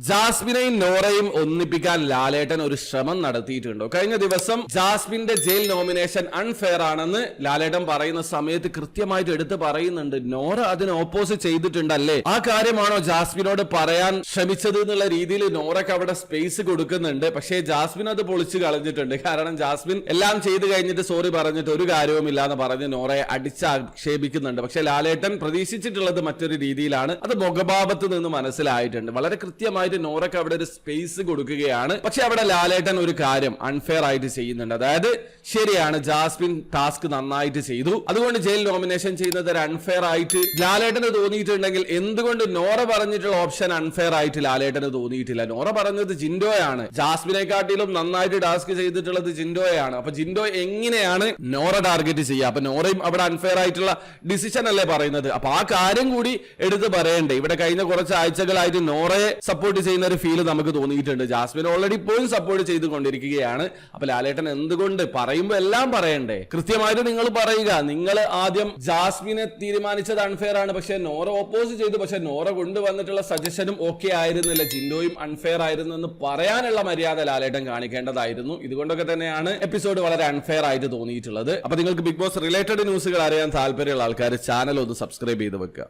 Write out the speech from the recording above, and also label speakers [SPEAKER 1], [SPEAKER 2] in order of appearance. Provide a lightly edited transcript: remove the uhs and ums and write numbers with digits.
[SPEAKER 1] ജാസ്മിനെയും നോറയും ഒന്നിപ്പിക്കാൻ ലാലേട്ടൻ ഒരു ശ്രമം നടത്തിയിട്ടുണ്ടോ? കഴിഞ്ഞ ദിവസം ജാസ്മിന്റെ ജയിൽ നോമിനേഷൻ അൺഫെയർ ആണെന്ന് ലാലേട്ടൻ പറയുന്ന സമയത്ത് കൃത്യമായിട്ട് എടുത്ത് പറയുന്നുണ്ട്. നോറ അതിന് ഓപ്പോസിറ്റ് ചെയ്തിട്ടുണ്ടല്ലേ, ആ കാര്യമാണോ ജാസ്മിനോട് പറയാൻ ശ്രമിച്ചത് എന്നുള്ള രീതിയിൽ നോറയ്ക്ക് അവിടെ സ്പേസ് കൊടുക്കുന്നുണ്ട്. പക്ഷേ ജാസ്മിൻ അത് പൊളിച്ചു കളഞ്ഞിട്ടുണ്ട്. കാരണം ജാസ്മിൻ എല്ലാം ചെയ്ത് കഴിഞ്ഞിട്ട് സോറി പറഞ്ഞിട്ട് ഒരു കാര്യവുമില്ല എന്ന് പറഞ്ഞ് നോറയെ അടിച്ചാക്ഷേപിക്കുന്നുണ്ട്. പക്ഷെ ലാലേട്ടൻ പ്രതീക്ഷിച്ചിട്ടുള്ളത് മറ്റൊരു രീതിയിലാണ്. അത് മുഖഭാവത്ത് നിന്ന് മനസ്സിലായിട്ടുണ്ട്. വളരെ കൃത്യമായിട്ട് നോറയ്ക്ക് അവിടെ ഒരു സ്പേസ് കൊടുക്കുകയാണ്. പക്ഷെ അവിടെ ലാലേട്ടൻ ഒരു കാര്യം അൺഫെയർ ആയിട്ട് ചെയ്യുന്നുണ്ട്. അതായത് ശരിയാണ്, ജാസ്മിൻ ടാസ്ക് നന്നായിട്ട് ചെയ്തു, അതുകൊണ്ട് ജയിൽ നോമിനേഷൻ ചെയ്യുന്നത് ഒരു അൺഫെയർ ആയിട്ട് ലാലേട്ടന് തോന്നിയിട്ടുണ്ടെങ്കിൽ എന്തുകൊണ്ട് നോറ പറഞ്ഞിട്ടുള്ള ഓപ്ഷൻ അൺഫെയർ ആയിട്ട് ലാലേട്ടന് തോന്നിയിട്ടില്ല? നോറ പറഞ്ഞത് ജിൻഡോയാണ്, ജാസ്മിനെക്കാട്ടിലും നന്നായിട്ട് ടാസ്ക് ചെയ്തിട്ടുള്ളത് ജിൻഡോയാണ്. അപ്പൊ ജിൻഡോ എങ്ങനെയാണ് നോറ ടാർഗറ്റ് ചെയ്യുക? അപ്പൊ നോറയും അവിടെ അൺഫെയർ ആയിട്ടുള്ള ഡിസിഷൻ അല്ലേ പറയുന്നത്? അപ്പൊ ആ കാര്യം കൂടി എടുത്ത് പറയണ്ടേ? ഇവിടെ കഴിഞ്ഞ കുറച്ച് ആഴ്ചകളായിട്ട് നോറയെ സപ്പോർട്ട് ചെയ്യുന്ന ഒരു ഫീൽ നമുക്ക് തോന്നിയിട്ടുണ്ട്. ജാസ്മിൻ ഓൾറെഡി ഇപ്പോഴും സപ്പോർട്ട് ചെയ്തുകൊണ്ടിരിക്കുകയാണ്. അപ്പൊ ലാലേട്ടൻ എന്തുകൊണ്ട് പറയുമ്പോ എല്ലാം പറയണ്ടേ? കൃത്യമായിട്ട് നിങ്ങൾ പറയുക. നിങ്ങൾ ആദ്യം ജാസ്മിനെ തീരുമാനിച്ചത് അൺഫെയർ ആണ്, പക്ഷെ നോറ ഓപ്പോസ് ചെയ്തു. പക്ഷെ നോറ കൊണ്ടുവന്നിട്ടുള്ള സജഷനും ഓക്കെ ആയിരുന്നില്ല, ജിൻഡോയും അൺഫെയർ ആയിരുന്നു എന്ന് പറയാനുള്ള മര്യാദ ലാലേട്ടൻ കാണിക്കേണ്ടതായിരുന്നു. ഇതുകൊണ്ടൊക്കെ തന്നെയാണ് എപ്പിസോഡ് വളരെ അൺഫെയർ ആയിട്ട് തോന്നിയിട്ടുള്ളത്. അപ്പൊ നിങ്ങൾക്ക് ബിഗ് ബോസ് റിലേറ്റഡ് ന്യൂസുകൾ അറിയാൻ താല്പര്യമുള്ള ആൾക്കാർ ചാനൽ ഒന്ന് സബ്സ്ക്രൈബ് ചെയ്ത് വെക്കുക.